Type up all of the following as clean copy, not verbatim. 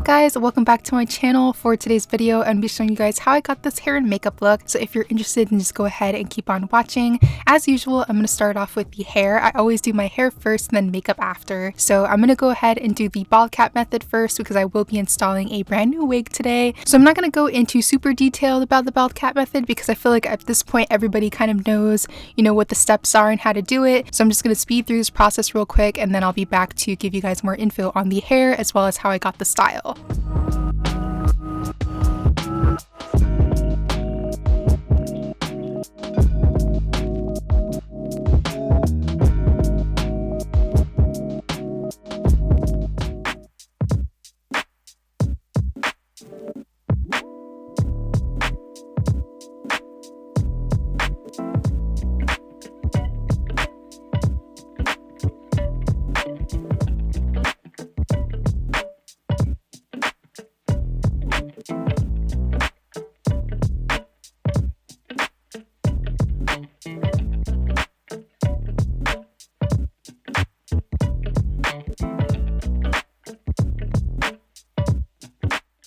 guys, welcome back to my channel. For today's video, I'm going to be showing you guys how I got this hair and makeup look. So if you're interested, then just go ahead and keep on watching. As usual, I'm going to start off with the hair. I always do my hair first and then makeup after. So I'm going to go ahead and do the bald cap method first because I will be installing a brand new wig today. So I'm not going to go into super detailed about the bald cap method because I feel like at this point everybody kind of knows, what the steps are and how to do it. So I'm just going to speed through this process real quick and then I'll be back to give you guys more info on the hair as well as how I got the style.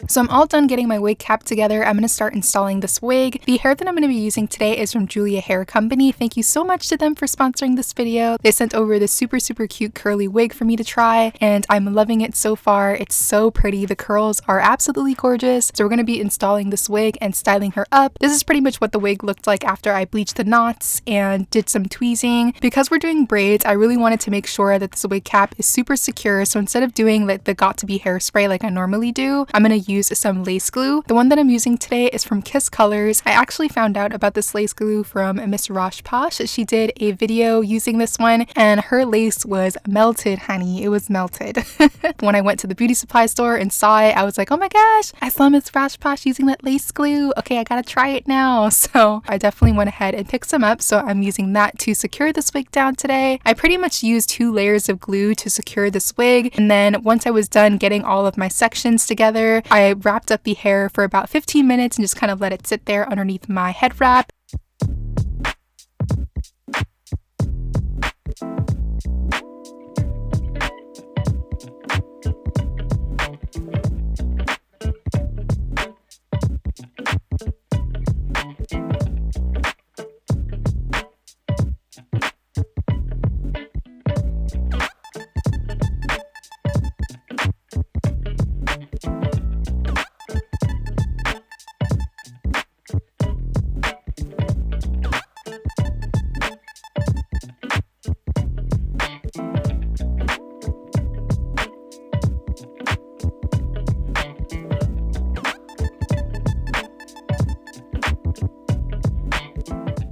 So I'm all done getting my wig cap together. I'm going to start installing this wig. The hair that I'm going to be using today is from Julia Hair Company. Thank you so much to them for sponsoring this video. They sent over this super cute curly wig for me to try and I'm loving it so far. It's so pretty. The curls are absolutely gorgeous. So we're going to be installing this wig and styling her up. This is pretty much what the wig looked like after I bleached the knots and did some tweezing. Because we're doing braids, I really wanted to make sure that this wig cap is super secure. So instead of doing like the got to be hairspray like I normally do, I'm going to use some lace glue. The one that I'm using today is from Kiss Colors. I actually found out about this lace glue from Miss Rosh Posh. She did a video using this one and her lace was melted, honey. It was melted. When I went to the beauty supply store and saw it, I was like, oh my gosh, I saw Miss Rosh Posh using that lace glue. Okay, I gotta try it now. So I definitely went ahead and picked some up. So I'm using that to secure this wig down today. I pretty much used 2 layers of glue to secure this wig. And then once I was done getting all of my sections together, I wrapped up the hair for about 15 minutes and just kind of let it sit there underneath my head wrap.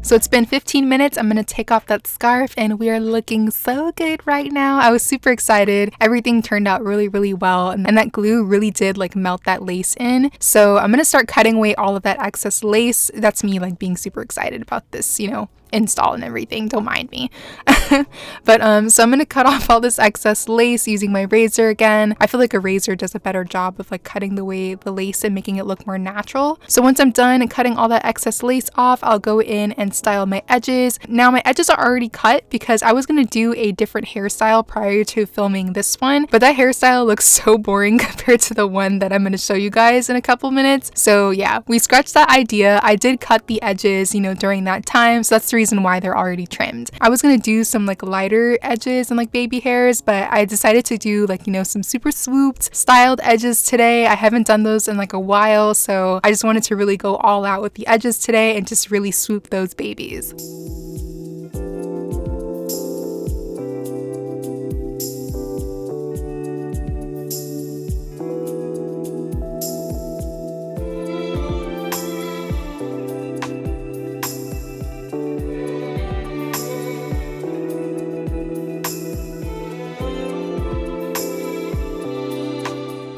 So it's been 15 minutes. I'm going to take off that scarf and we are looking so good right now. I was super excited. Everything turned out really well and that glue really did like melt that lace in. So I'm going to start cutting away all of that excess lace. That's me like being super excited about this, install and everything. Don't mind me. But so I'm going to cut off all this excess lace using my razor again. I feel like a razor does a better job of like cutting away the lace and making it look more natural. So once I'm done cutting all that excess lace off, I'll go in and style my edges. Now my edges are already cut because I was going to do a different hairstyle prior to filming this one, but that hairstyle looks so boring compared to the one that I'm going to show you guys in a couple minutes. So yeah, we scratched that idea. I did cut the edges, during that time. So that's the reason why they're already trimmed. I was going to do some like lighter edges and like baby hairs, but I decided to do like, some super swooped styled edges today. I haven't done those in like a while. So I just wanted to really go all out with the edges today and just really swoop those babies.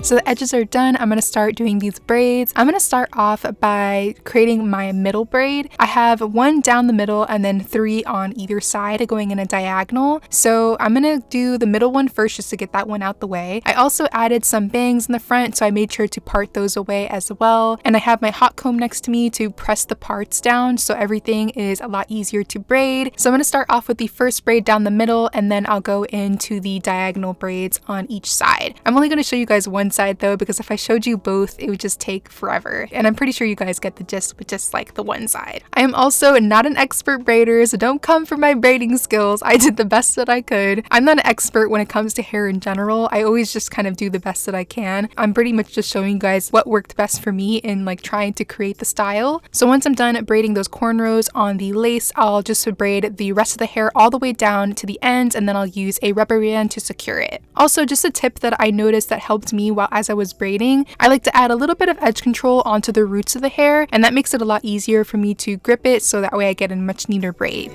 So the edges are done. I'm going to start doing these braids. I'm going to start off by creating my middle braid. I have 1 down the middle and then 3 on either side going in a diagonal. So I'm going to do the middle one first just to get that one out the way. I also added some bangs in the front, so I made sure to part those away as well. And I have my hot comb next to me to press the parts down so everything is a lot easier to braid. So I'm going to start off with the first braid down the middle and then I'll go into the diagonal braids on each side. I'm only going to show you guys one side side though, because if I showed you both, it would just take forever. And I'm pretty sure you guys get the gist with just like the one side. I am also not an expert braider, so don't come for my braiding skills. I did the best that I could. I'm not an expert when it comes to hair in general. I always just kind of do the best that I can. I'm pretty much just showing you guys what worked best for me in like trying to create the style. So once I'm done braiding those cornrows on the lace, I'll just braid the rest of the hair all the way down to the ends, and then I'll use a rubber band to secure it. Also, just a tip that I noticed that helped me as I was braiding, I like to add a little bit of edge control onto the roots of the hair, and that makes it a lot easier for me to grip it, so that way I get a much neater braid.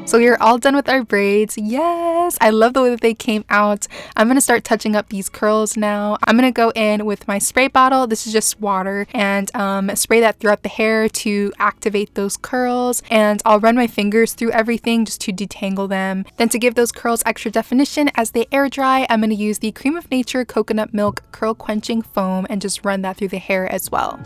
So we are all done with our braids. Yes, I love the way that they came out. I'm going to start touching up these curls now. I'm going to go in with my spray bottle. This is just water, and spray that throughout the hair to activate those curls. And I'll run my fingers through everything just to detangle them. Then to give those curls extra definition as they air dry, I'm going to use the Cream of Nature Coconut Milk Curl Quenching Foam and just run that through the hair as well.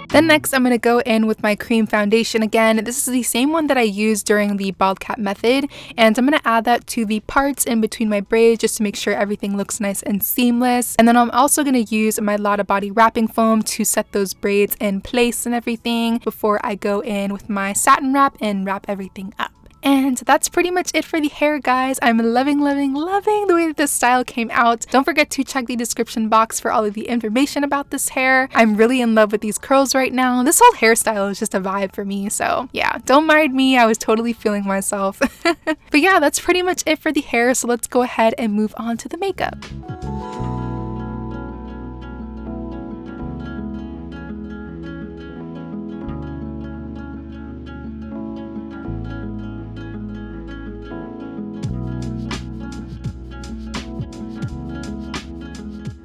Then next, I'm going to go in with my cream foundation again. This is the same one that I used during the bald cap method, and I'm going to add that to the parts in between my braids just to make sure everything looks nice and seamless. And then I'm also going to use my Lotta Body wrapping foam to set those braids in place and everything before I go in with my satin wrap and wrap everything up. And that's pretty much it for the hair, guys. I'm loving the way that this style came out. Don't forget to check the description box for all of the information about this hair. I'm really in love with these curls right now. This whole hairstyle is just a vibe for me, so yeah, don't mind me. I was totally feeling myself. But yeah, that's pretty much it for the hair, so let's go ahead and move on to the makeup.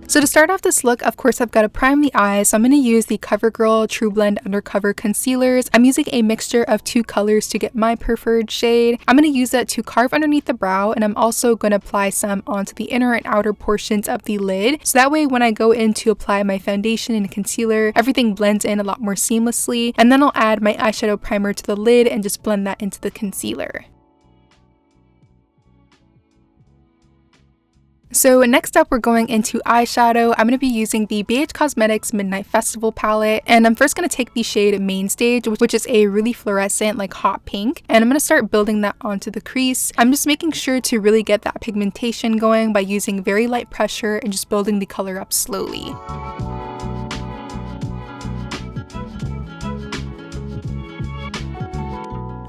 So to start off this look, of course, I've got to prime the eyes. So I'm going to use the Covergirl Trublend Undercover concealers. I'm using a mixture of two colors to get my preferred shade. I'm going to use that to carve underneath the brow, and I'm also going to apply some onto the inner and outer portions of the lid. So that way when I go in to apply my foundation and concealer, everything blends in a lot more seamlessly. And then I'll add my eyeshadow primer to the lid and just blend that into the concealer. So next up, we're going into eyeshadow. I'm going to be using the BH Cosmetics Midnight Festival palette, and I'm first going to take the shade Main Stage, which is a really fluorescent like hot pink, and I'm going to start building that onto the crease. I'm just making sure to really get that pigmentation going by using very light pressure and just building the color up slowly.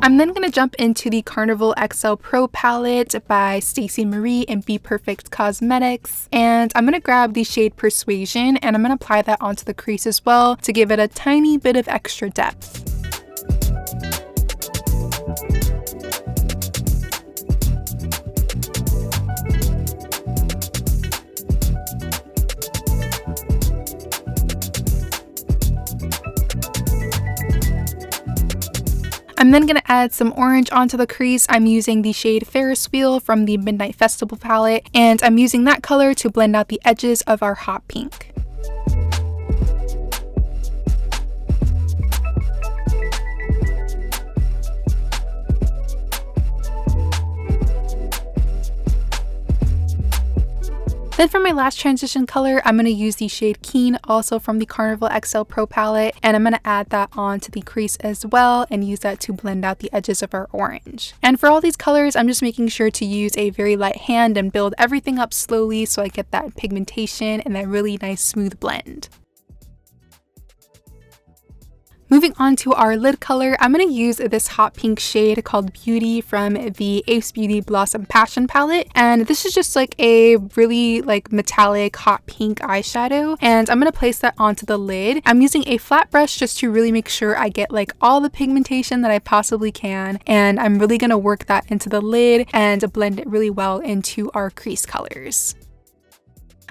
I'm then going to jump into the Carnival XL Pro palette by Stacey Marie and Bperfect Cosmetics, and I'm going to grab the shade Persuasion and I'm going to apply that onto the crease as well to give it a tiny bit of extra depth. I'm then going to add some orange onto the crease. I'm using the shade Ferris Wheel from the Midnight Festival palette, and I'm using that color to blend out the edges of our hot pink. Then for my last transition color, I'm going to use the shade Keen, also from the Carnival XL Pro palette, and I'm going to add that onto the crease as well and use that to blend out the edges of our orange. And for all these colors, I'm just making sure to use a very light hand and build everything up slowly so I get that pigmentation and that really nice smooth blend. Moving on to our lid color, I'm going to use this hot pink shade called Beauty from the Ace Beauty Blossom Passion palette. And this is just like a really like metallic hot pink eyeshadow. And I'm going to place that onto the lid. I'm using a flat brush just to really make sure I get like all the pigmentation that I possibly can. And I'm really going to work that into the lid and blend it really well into our crease colors.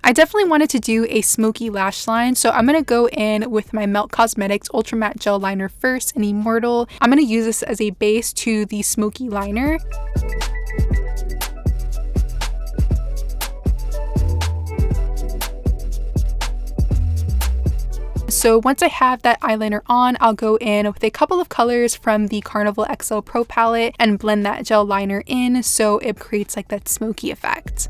I definitely wanted to do a smoky lash line, so I'm going to go in with my Melt Cosmetics Ultra Matte Gel Liner first in Immortal. I'm going to use this as a base to the smoky liner. So once I have that eyeliner on, I'll go in with a couple of colors from the Carnival XL Pro palette and blend that gel liner in so it creates like that smoky effect.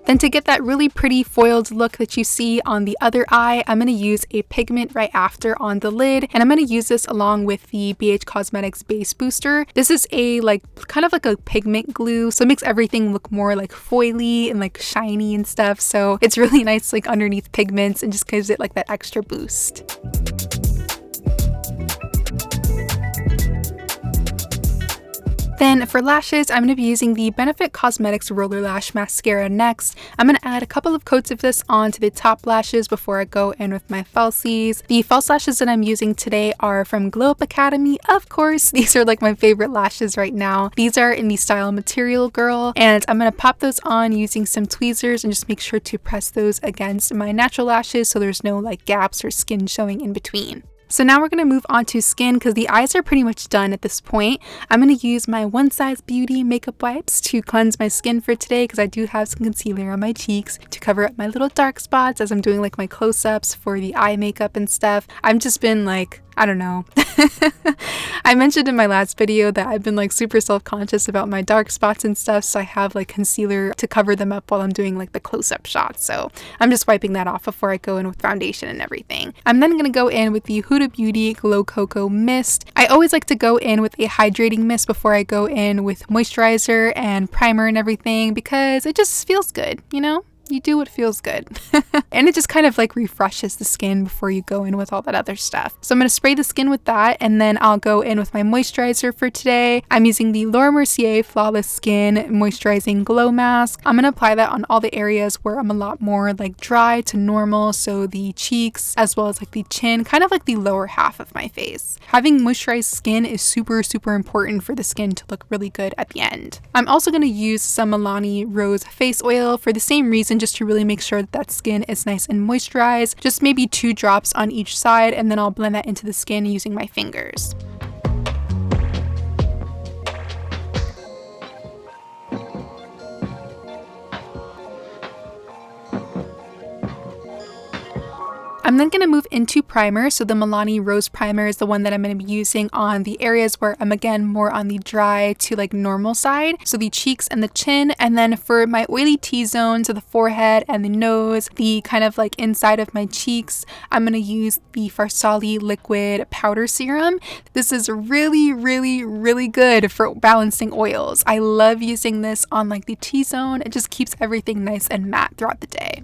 Then to get that really pretty foiled look that you see on the other eye, I'm going to use a pigment right after on the lid, and I'm going to use this along with the BH Cosmetics Base Booster. This is a kind of like a pigment glue, so it makes everything look more like foily and like shiny and stuff. So it's really nice like underneath pigments and just gives it like that extra boost. Then for lashes, I'm going to be using the Benefit Cosmetics Roller Lash Mascara next. I'm going to add a couple of coats of this onto the top lashes before I go in with my falsies. The false lashes that I'm using today are from Glow Up Academy, of course. These are like my favorite lashes right now. These are in the style Material Girl, and I'm going to pop those on using some tweezers and just make sure to press those against my natural lashes so there's no like gaps or skin showing in between. So now we're going to move on to skin because the eyes are pretty much done at this point. I'm going to use my One Size Beauty makeup wipes to cleanse my skin for today because I do have some concealer on my cheeks to cover up my little dark spots as I'm doing like my close-ups for the eye makeup and stuff. I've just been like, I don't know. I mentioned in my last video that I've been like super self-conscious about my dark spots and stuff, so I have like concealer to cover them up while I'm doing like the close-up shots. So I'm just wiping that off before I go in with foundation and everything. I'm then going to go in with the Huda Beauty Glow Cocoa Mist. I always like to go in with a hydrating mist before I go in with moisturizer and primer and everything because it just feels good, you know? You do what feels good. And it just kind of like refreshes the skin before you go in with all that other stuff. So I'm going to spray the skin with that, and then I'll go in with my moisturizer for today. I'm using the Laura Mercier Flawless Skin Moisturizing Glow Mask. I'm going to apply that on all the areas where I'm a lot more like dry to normal, so the cheeks as well as like the chin, kind of like the lower half of my face. Having moisturized skin is super important for the skin to look really good at the end. I'm also going to use some Milani Rose Face Oil for the same reason, just to really make sure that skin is nice and moisturized. Just maybe 2 drops on each side, and then I'll blend that into the skin using my fingers. I'm then going to move into primer. So the Milani Rose Primer is the one that I'm going to be using on the areas where I'm again more on the dry to like normal side. So the cheeks and the chin. And then for my oily T-zone, so the forehead and the nose, the kind of like inside of my cheeks, I'm going to use the Farsali Liquid Powder Serum. This is really good for balancing oils. I love using this on like the T-zone. It just keeps everything nice and matte throughout the day.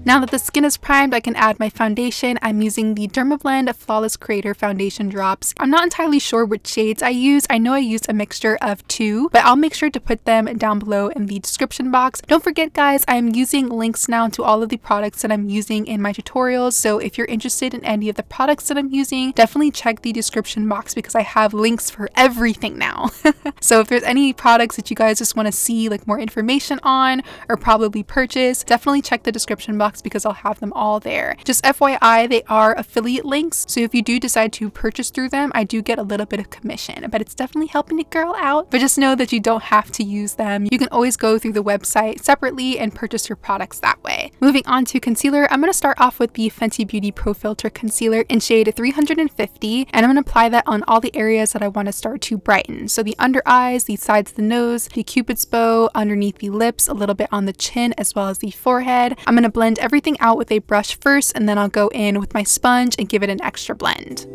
Now that the skin is primed, I can add my foundation. I'm using the Dermablend Flawless Creator Foundation Drops. I'm not entirely sure which shades I use. I know I used a mixture of 2, but I'll make sure to put them down below in the description box. Don't forget, guys, I'm using links now to all of the products that I'm using in my tutorials. So if you're interested in any of the products that I'm using, definitely check the description box because I have links for everything now. So if there's any products that you guys just want to see like more information on or probably purchase, definitely check the description box because I'll have them all there. Just FYI, they are affiliate links, so if you do decide to purchase through them, I do get a little bit of commission, but it's definitely helping a girl out. But just know that you don't have to use them. You can always go through the website separately and purchase your products that way. Moving on to concealer, I'm going to start off with the Fenty Beauty Pro Filter Concealer in shade 350, and I'm going to apply that on all the areas that I want to start to brighten. So the under eyes, the sides of the nose, the cupid's bow, underneath the lips, a little bit on the chin, as well as the forehead. I'm going to blend everything out with a brush first, and then I'll go in with my sponge and give it an extra blend.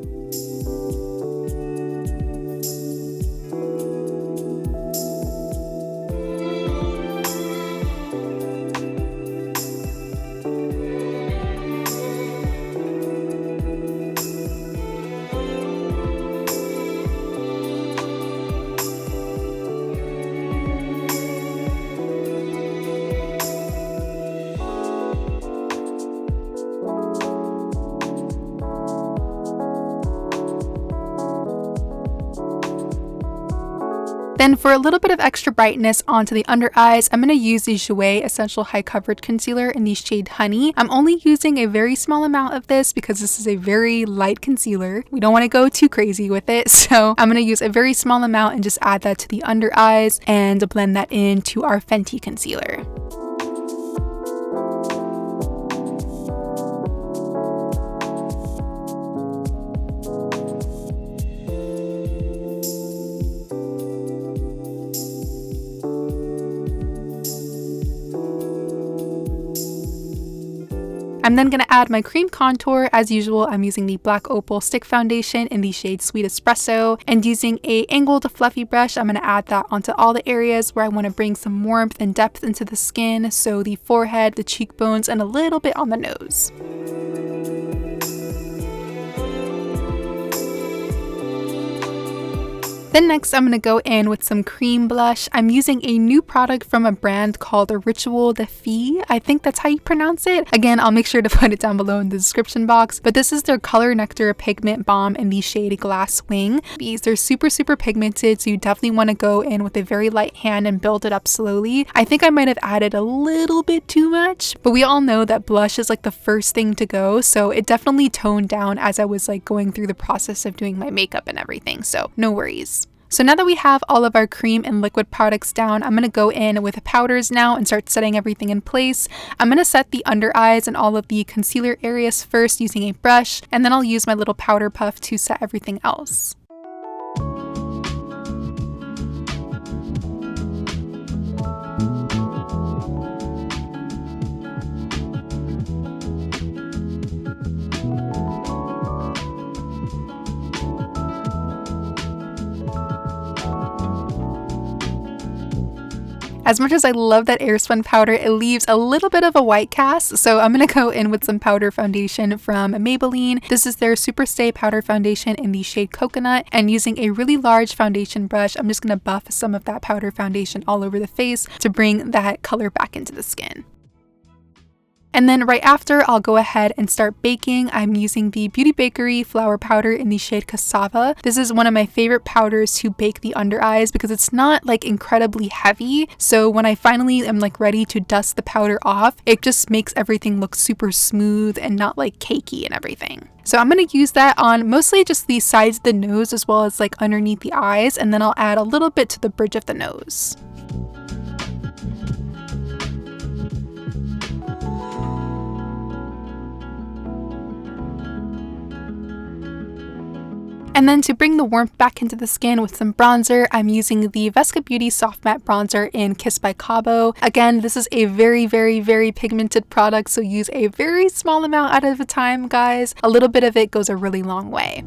Then for a little bit of extra brightness onto the under eyes, I'm going to use the Jouer Essential High Coverage Concealer in the shade Honey. I'm only using a very small amount of this because this is a very light concealer. We don't want to go too crazy with it, so I'm going to use a very small amount and just add that to the under eyes and blend that into our Fenty concealer. I'm then going to add my cream contour. As usual, I'm using the Black Opal Stick Foundation in the shade Sweet Espresso, and using a angled fluffy brush, I'm going to add that onto all the areas where I want to bring some warmth and depth into the skin, so the forehead, the cheekbones, and a little bit on the nose. Then next, I'm going to go in with some cream blush. I'm using a new product from a brand called Ritual de Fille. I think that's how you pronounce it. Again, I'll make sure to put it down below in the description box. But this is their Color Nectar Pigment Balm in the shade Glass Wing. These are super pigmented, so you definitely want to go in with a very light hand and build it up slowly. I think I might have added a little bit too much, but we all know that blush is like the first thing to go, so it definitely toned down as I was like going through the process of doing my makeup and everything, so no worries. So now that we have all of our cream and liquid products down, I'm going to go in with powders now and start setting everything in place. I'm going to set the under eyes and all of the concealer areas first using a brush, and then I'll use my little powder puff to set everything else. As much as I love that airspun powder, it leaves a little bit of a white cast, so I'm going to go in with some powder foundation from Maybelline. This is their Super Stay Powder Foundation in the shade Coconut, and using a really large foundation brush, I'm just going to buff some of that powder foundation all over the face to bring that color back into the skin. And then right after, I'll go ahead and start baking. I'm using the Beauty Bakerie flour powder in the shade Cassava. This is one of my favorite powders to bake the under eyes because it's not like incredibly heavy. So when I finally am like ready to dust the powder off, it just makes everything look super smooth and not like cakey and everything. So I'm going to use that on mostly just the sides of the nose as well as like underneath the eyes, and then I'll add a little bit to the bridge of the nose. And then to bring the warmth back into the skin with some bronzer, I'm using the Vesca Beauty Soft Matte Bronzer in Kiss by Cabo. Again, this is a very pigmented product, so use a very small amount at a time, guys. A little bit of it goes a really long way.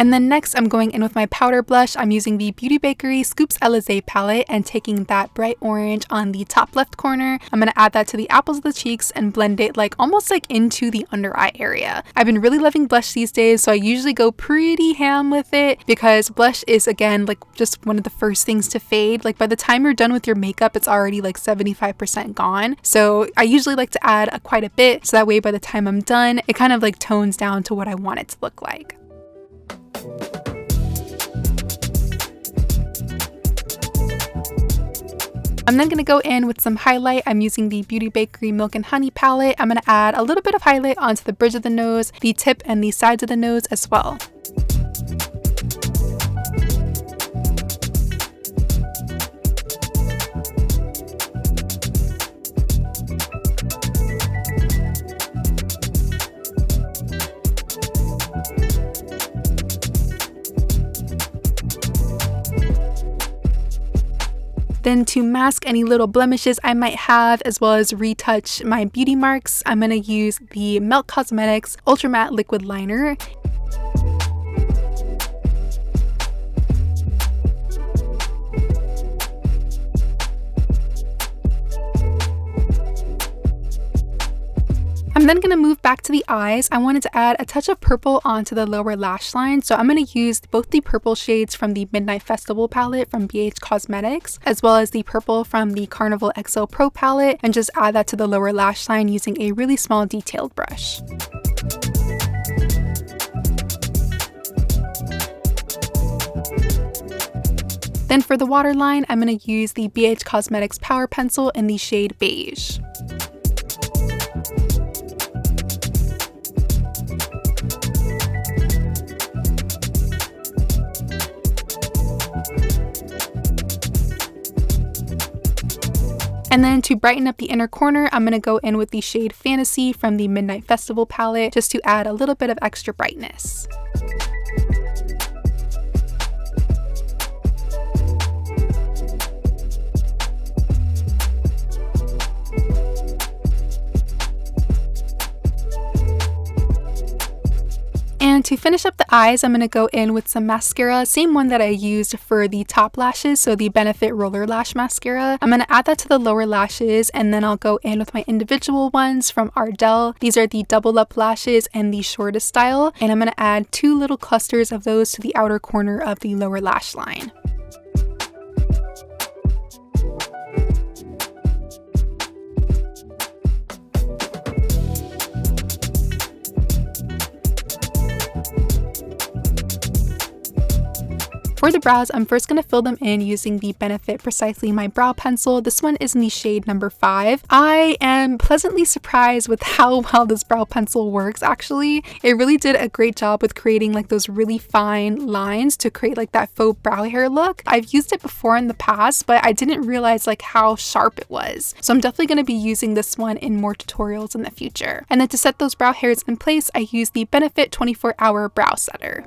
And then next I'm going in with my powder blush. I'm using the Bakerie Scoops Elysee palette and taking that bright orange on the top left corner. I'm going to add that to the apples of the cheeks and blend it like almost like into the under eye area. I've been really loving blush these days, so I usually go pretty ham with it because blush is, again, like just one of the first things to fade. Like by the time you're done with your makeup, it's already like 75% gone. So I usually like to add quite a bit, so that way by the time I'm done, it kind of like tones down to what I want it to look like. I'm then going to go in with some highlight. I'm using the Bakerie Milk and Honey palette. I'm going to add a little bit of highlight onto the bridge of the nose, the tip, and the sides of the nose as well. Then to mask any little blemishes I might have, as well as retouch my beauty marks, I'm going to use the Melt Cosmetics Ultra Matte Liquid Liner. I'm then going to move back to the eyes. I wanted to add a touch of purple onto the lower lash line, so I'm going to use both the purple shades from the Midnight Festival palette from BH Cosmetics, as well as the purple from the Carnival XL Pro palette, and just add that to the lower lash line using a really small detailed brush. Then for the waterline, I'm going to use the BH Cosmetics Power Pencil in the shade Beige. And then to brighten up the inner corner, I'm going to go in with the shade Fantasy from the Midnight Festival palette just to add a little bit of extra brightness. And to finish up the eyes, I'm going to go in with some mascara, same one that I used for the top lashes, so the Benefit Roller Lash Mascara. I'm going to add that to the lower lashes, and then I'll go in with my individual ones from Ardell. These are the double up lashes and the shortest style, and I'm going to add 2 little clusters of those to the outer corner of the lower lash line. For the brows, I'm first going to fill them in using the Benefit Precisely My Brow Pencil. This one is in the shade number 5. I am pleasantly surprised with how well this brow pencil works, actually. It really did a great job with creating like those really fine lines to create like that faux brow hair look. I've used it before in the past, but I didn't realize like how sharp it was. So I'm definitely going to be using this one in more tutorials in the future. And then to set those brow hairs in place, I use the Benefit 24-Hour Brow Setter.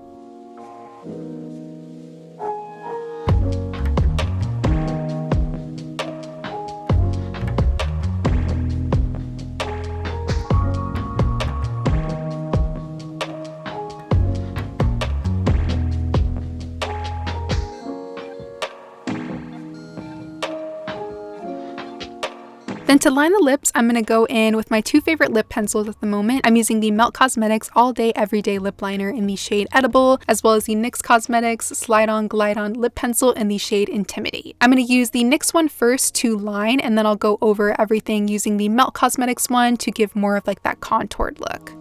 Then to line the lips, I'm going to go in with my 2 favorite lip pencils at the moment. I'm using the Melt Cosmetics All Day Everyday Lip Liner in the shade Edible, as well as the NYX Cosmetics Slide On Glide On Lip Pencil in the shade Intimidate. I'm going to use the NYX one first to line, and then I'll go over everything using the Melt Cosmetics one to give more of like that contoured look.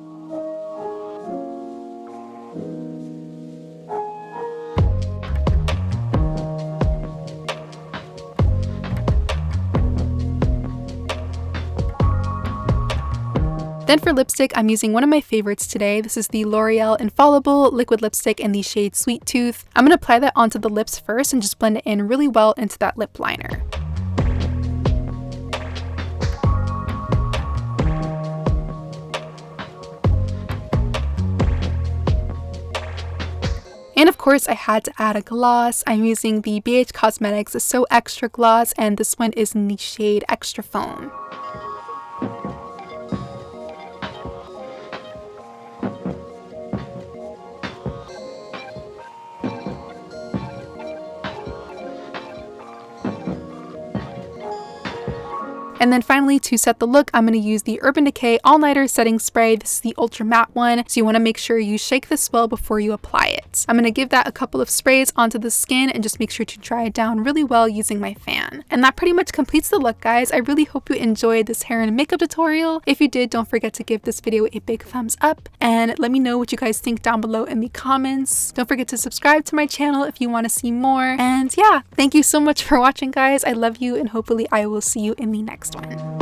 Then for lipstick, I'm using one of my favorites today. This is the L'Oreal Infallible Liquid Lipstick in the shade Sweet Tooth. I'm going to apply that onto the lips first and just blend it in really well into that lip liner. And of course, I had to add a gloss. I'm using the BH Cosmetics So Extra Gloss, and this one is in the shade Extra Foam. And then finally, to set the look, I'm going to use the Urban Decay All Nighter Setting Spray. This is the ultra matte one, so you want to make sure you shake this well before you apply it. I'm going to give that a couple of sprays onto the skin and just make sure to dry it down really well using my fan. And that pretty much completes the look, guys. I really hope you enjoyed this hair and makeup tutorial. If you did, don't forget to give this video a big thumbs up and let me know what you guys think down below in the comments. Don't forget to subscribe to my channel if you want to see more. And yeah, thank you so much for watching, guys. I love you, and hopefully I will see you in the next one.